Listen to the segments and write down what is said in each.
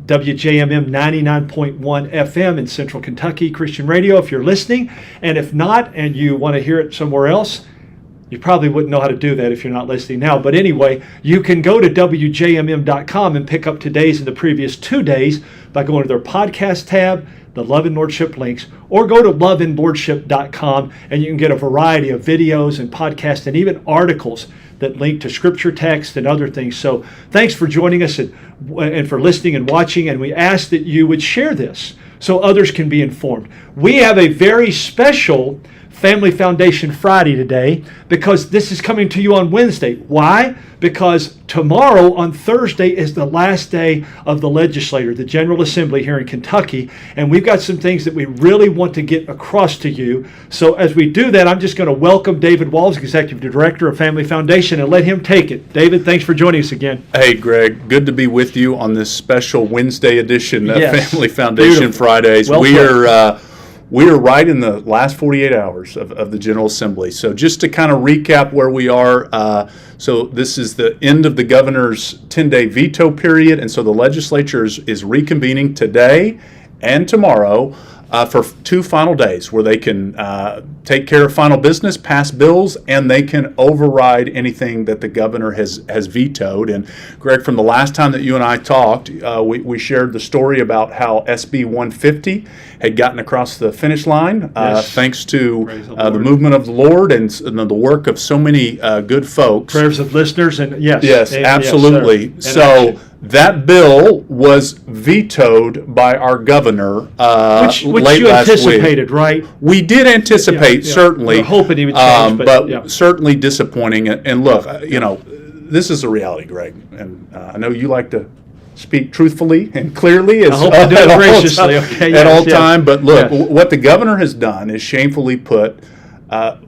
WJMM 99.1 FM in Central Kentucky Christian Radio if you're listening. And if not, and you want to hear it somewhere else, you probably wouldn't know how to do that if you're not listening now. But anyway, you can go to WJMM.com and pick up today's and the previous 2 days by going to their podcast tab, the Love and Lordship links, or go to loveandlordship.com and you can get a variety of videos and podcasts and even articles that link to scripture text and other things. So thanks for joining us and for listening and watching. And we ask that you would share this so others can be informed. We have a very special Family Foundation Friday today because this is coming to you on Wednesday. Why? Because tomorrow on Thursday is the last day of the legislature, the General Assembly here in Kentucky, and we've got some things that we really want to get across to you. So as we do that, I'm just going to welcome David Walls, Executive Director of Family Foundation, and let him take it. David, thanks for joining us again. Hey, Greg, good to be with you on this special Wednesday edition of Family Foundation Beautiful. Fridays. Well, we are right in the last 48 hours of the General Assembly. So just to kind of recap where we are, so this is the end of the governor's 10-day veto period, and so the legislature is reconvening today and tomorrow for 2 final days where they can take care of final business, pass bills, and they can override anything that the governor has vetoed. And Greg, from the last time that you and I talked, we shared the story about how SB 150 had gotten across the finish line thanks to the movement of the Lord and the work of so many good folks. Prayers of listeners, and yes, absolutely. So that bill was vetoed by our governor which late you last anticipated, week. right? We did anticipate, certainly. We were hoping he would change, but certainly disappointing. And look, this is a reality, Greg. And I know you like to speak truthfully and clearly. I hope I do it graciously. At all time. But look, what the governor has done is shamefully put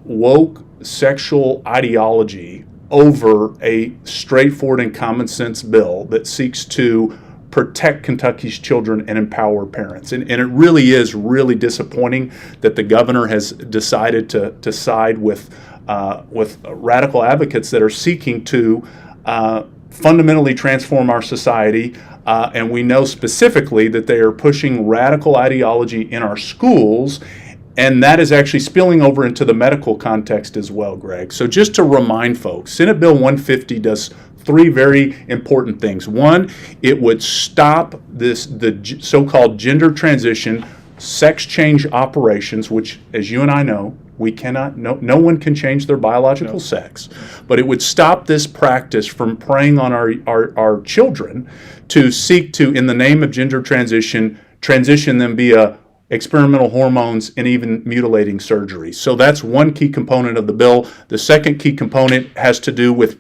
woke sexual ideology over a straightforward and common sense bill that seeks to protect Kentucky's children and empower parents. And it really is really disappointing that the governor has decided to side with radical advocates that are seeking to fundamentally transform our society. And we know specifically that they are pushing radical ideology in our schools. And that is actually spilling over into the medical context as well, Greg. So just to remind folks, Senate Bill 150 does 3 very important things. One, it would stop the so-called gender transition, sex change operations, which, as you and I know, we cannot, no one can change their biological sex. But it would stop this practice from preying on our children to seek to, in the name of gender transition them via experimental hormones, and even mutilating surgery. So that's one key component of the bill. The second key component has to do with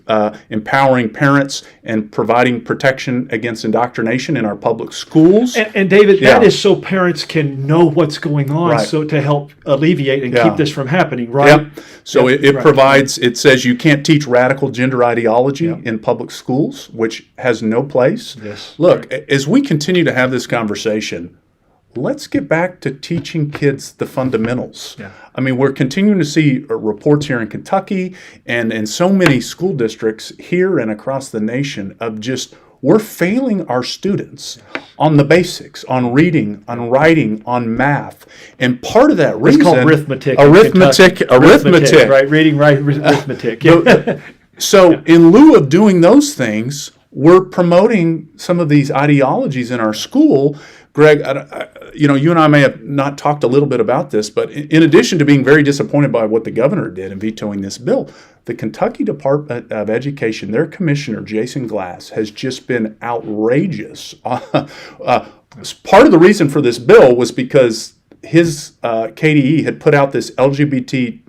empowering parents and providing protection against indoctrination in our public schools. And David, that is so parents can know what's going on, so to help alleviate and keep this from happening, right? Yep. So it provides, it says you can't teach radical gender ideology in public schools, which has no place. Yes. Look, as we continue to have this conversation, let's get back to teaching kids the fundamentals. Yeah. I mean, we're continuing to see reports here in Kentucky and in so many school districts here and across the nation of just, we're failing our students on the basics, on reading, on writing, on math. And part of that reason... It's called arithmetic. Arithmetic. Right, reading, arithmetic. So in lieu of doing those things, we're promoting some of these ideologies in our school. Greg, you and I may have not talked a little bit about this, but in addition to being very disappointed by what the governor did in vetoing this bill, the Kentucky Department of Education, their commissioner, Jason Glass, has just been outrageous. Part of the reason for this bill was because his KDE had put out this LGBTQI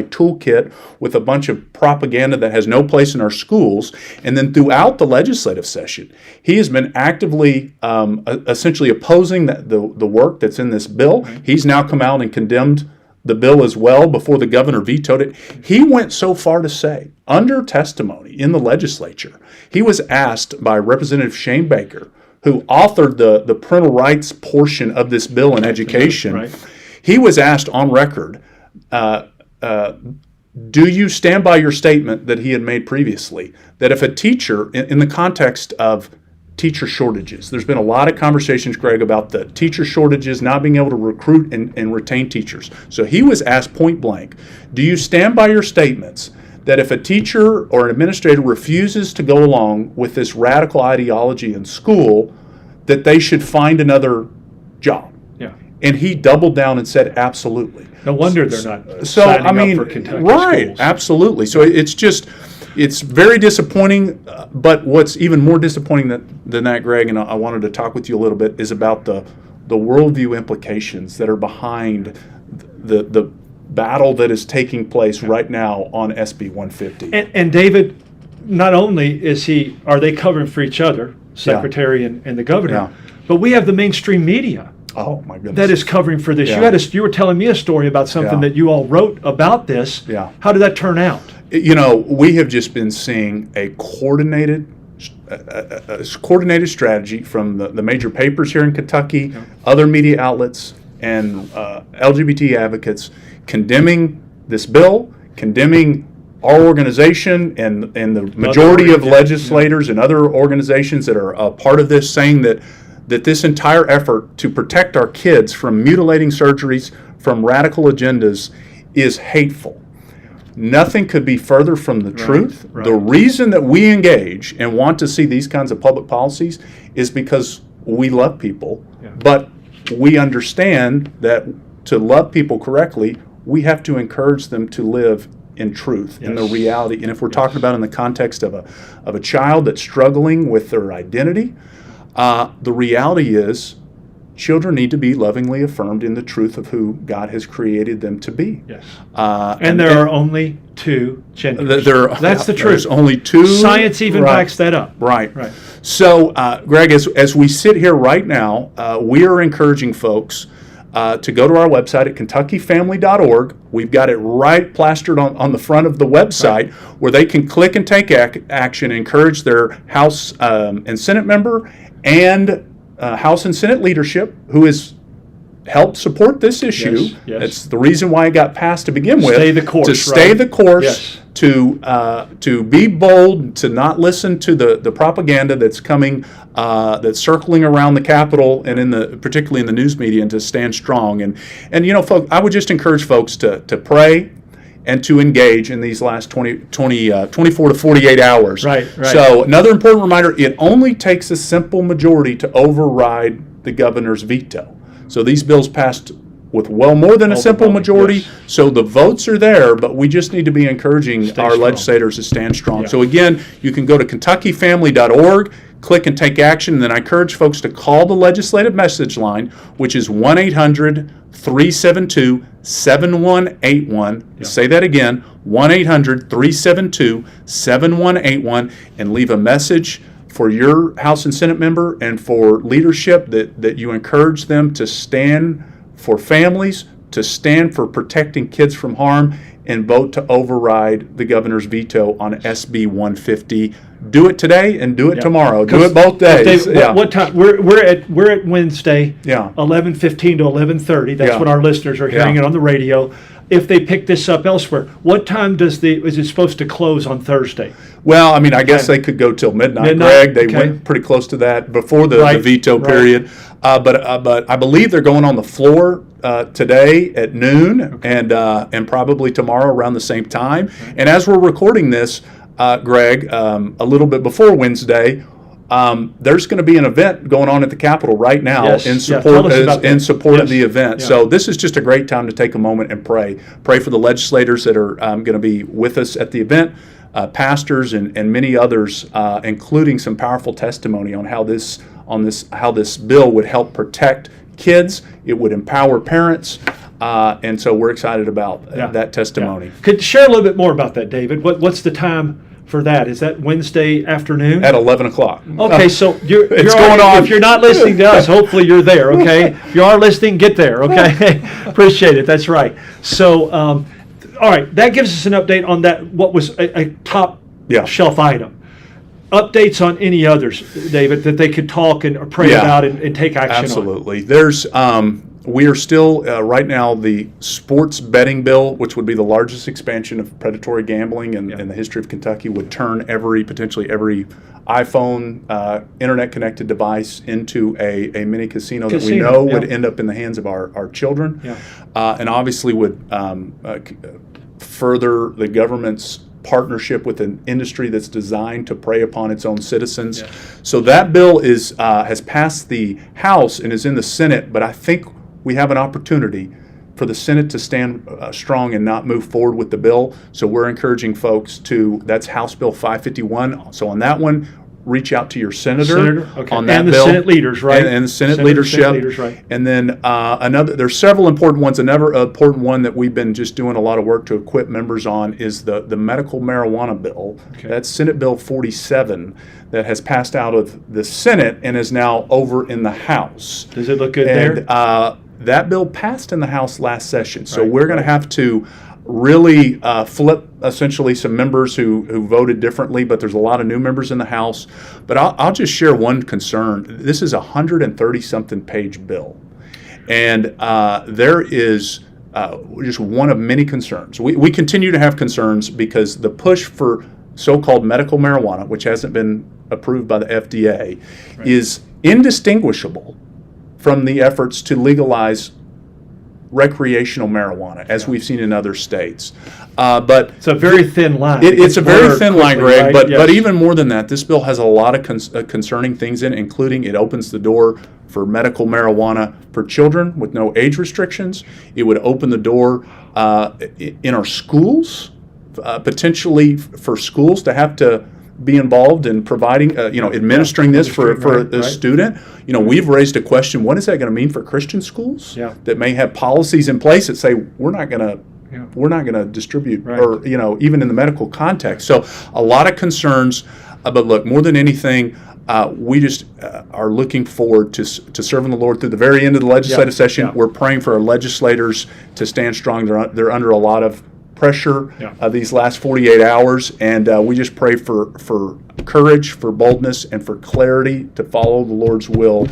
toolkit with a bunch of propaganda that has no place in our schools. And then throughout the legislative session, he has been actively essentially opposing the work that's in this bill. He's now come out and condemned the bill as well before the governor vetoed it. He went so far to say, under testimony in the legislature, he was asked by Representative Shane Baker, who authored the parental rights portion of this bill in education. He was asked on record, do you stand by your statement that he had made previously, that if a teacher, in the context of teacher shortages. There's been a lot of conversations, Greg, about the teacher shortages, not being able to recruit and retain teachers. So he was asked point blank, do you stand by your statements that if a teacher or an administrator refuses to go along with this radical ideology in school, that they should find another job? Yeah. And he doubled down and said, absolutely. No wonder they're not signing up for Kentucky schools. Absolutely. So it's very disappointing, but what's even more disappointing than that, Greg, and I wanted to talk with you a little bit, is about the worldview implications that are behind the battle that is taking place right now on SB 150. And David, not only are they covering for each other, Secretary and the governor, but we have the mainstream media. Oh my goodness! That is covering for this. Yeah. You were telling me a story about something that you all wrote about this. Yeah. How did that turn out? We have just been seeing a coordinated strategy from the major papers here in Kentucky, other media outlets, and LGBT advocates condemning this bill, condemning our organization and the majority of legislators and other organizations that are a part of this, saying that this entire effort to protect our kids from mutilating surgeries, from radical agendas, is hateful. Nothing could be further from the truth. Right. The reason that we engage and want to see these kinds of public policies is because we love people, but we understand that to love people correctly, we have to encourage them to live in truth, in the reality. And if we're talking about in the context of a child that's struggling with their identity, the reality is children need to be lovingly affirmed in the truth of who God has created them to be. Yes. And there are only two genders. That's the truth. There's only two. Science even backs that up. Right. So, Greg, as we sit here right now, we are encouraging folks to go to our website at kentuckyfamily.org. We've got it right plastered on the front of the website where they can click and take action, encourage their House and Senate member and House and Senate leadership who has helped support this issue. Yes. That's the reason why it got passed to begin with. Stay the course. To stay the course. To be bold, to not listen to the propaganda that's coming, that's circling around the Capitol and particularly in the news media, and to stand strong. And folks, I would just encourage folks to pray and to engage in these last 24 to 48 hours. Right. So another important reminder, it only takes a simple majority to override the governor's veto. So these bills passed with well more than a simple majority. Yes. So the votes are there, but we just need to be encouraging our legislators to stand strong. Yeah. So again, you can go to kentuckyfamily.org, click and take action, and then I encourage folks to call the legislative message line, which is 1-800-372-7181. Yeah. Say that again, 1-800-372-7181, and leave a message for your House and Senate member and for leadership that you encourage them to stand for families, to stand for protecting kids from harm, and vote to override the governor's veto on SB 150. Do it today and do it tomorrow. Do it both days. Dave, what time? We're at Wednesday, 11:15 to 11:30. That's when our listeners are hearing it on the radio. If they pick this up elsewhere, what time is it supposed to close on Thursday? Well, I guess they could go till midnight, Greg. They went pretty close to that before the veto period. But I believe they're going on the floor today at noon and probably tomorrow around the same time. And as we're recording this, Greg, a little bit before Wednesday, there's going to be an event going on at the Capitol right now in support of the event. Yeah. So this is just a great time to take a moment and pray. Pray for the legislators that are going to be with us at the event, pastors and many others, including some powerful testimony on how this bill would help protect kids. It would empower parents. And so we're excited about that testimony. Yeah. Could you share a little bit more about that, David? What's the time for that? Is that Wednesday afternoon? At 11 o'clock. Okay, so you're going on. If you're not listening to us, hopefully you're there, okay? If you are listening, get there, okay? Appreciate it, that's right. So, all right, that gives us an update on that, what was a top shelf item. Updates on any others, David, that they could talk and pray about and take action on? Absolutely. There's We are still, right now, the sports betting bill, which would be the largest expansion of predatory gambling in the history of Kentucky, would turn potentially every iPhone, internet-connected device into a mini casino that we know would end up in the hands of our children, and obviously would further the government's partnership with an industry that's designed to prey upon its own citizens. Yeah. So that bill has passed the House and is in the Senate, but I think we have an opportunity for the Senate to stand strong and not move forward with the bill. So we're encouraging folks that's House Bill 551. So on that one, reach out to your senator on that and the bill. Senate leaders, right? And the Senate leadership. Senate leaders, right. And then there's several important ones. Another important one that we've been just doing a lot of work to equip members on is the medical marijuana bill. Okay. That's Senate Bill 47 that has passed out of the Senate and is now over in the House. Does it look good there? That bill passed in the House last session. So Right, we're going to have to really flip essentially some members who voted differently, but there's a lot of new members in the House. But I'll just share one concern. This is a 130-something page bill, and there is just one of many concerns. We continue to have concerns because the push for so-called medical marijuana, which hasn't been approved by the FDA, is indistinguishable from the efforts to legalize recreational marijuana, as we've seen in other states. But it's a very thin line. It's a very thin line, Greg. Right? But even more than that, this bill has a lot of concerning things in it, including it opens the door for medical marijuana for children with no age restrictions. It would open the door in our schools, potentially for schools to have to be involved in providing, administering this for a student. We've raised a question: what is that going to mean for Christian schools that may have policies in place that say we're not going to distribute, or even in the medical context? So a lot of concerns. But look, more than anything, we just are looking forward to serving the Lord through the very end of the legislative session. We're praying for our legislators to stand strong. They're under a lot of pressure these last 48 hours, and we just pray for courage, for boldness, and for clarity to follow the Lord's will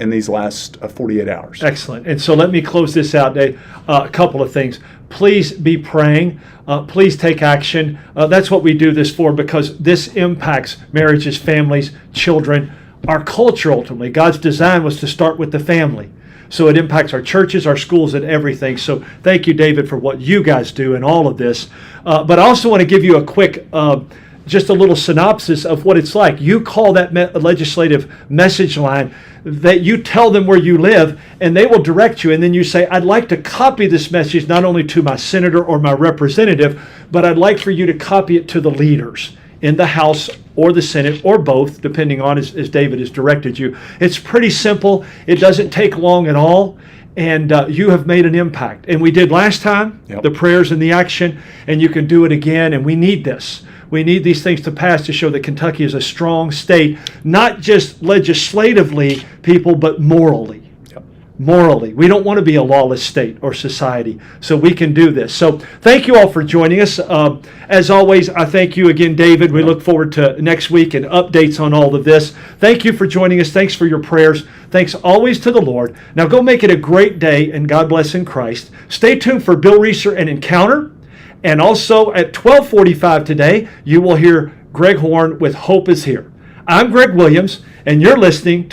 in these last 48 hours. Excellent. And so let me close this out, Dave. A couple of things. Please be praying. Please take action. That's what we do this for, because this impacts marriages, families, children, our culture ultimately. God's design was to start with the family. So it impacts our churches, our schools, and everything. So thank you, David, for what you guys do in all of this. But I also want to give you a quick, just a little synopsis of what it's like. You call that legislative message line, that you tell them where you live, and they will direct you. And then you say, I'd like to copy this message not only to my senator or my representative, but I'd like for you to copy it to the leaders in the House or the Senate, or both, depending on as David has directed you. It's pretty simple. It doesn't take long at all, and you have made an impact. And we did last time, the prayers and the action, and you can do it again, and we need this. We need these things to pass to show that Kentucky is a strong state, not just legislatively, people, but morally. Morally. We don't want to be a lawless state or society, so we can do this. So thank you all for joining us. As always, I thank you again, David. We look forward to next week and updates on all of this. Thank you for joining us. Thanks for your prayers. Thanks always to the Lord. Now go make it a great day, and God bless in Christ. Stay tuned for Bill Reeser and Encounter. And also at 12:45 today, you will hear Greg Horn with Hope is Here. I'm Greg Williams, and you're listening to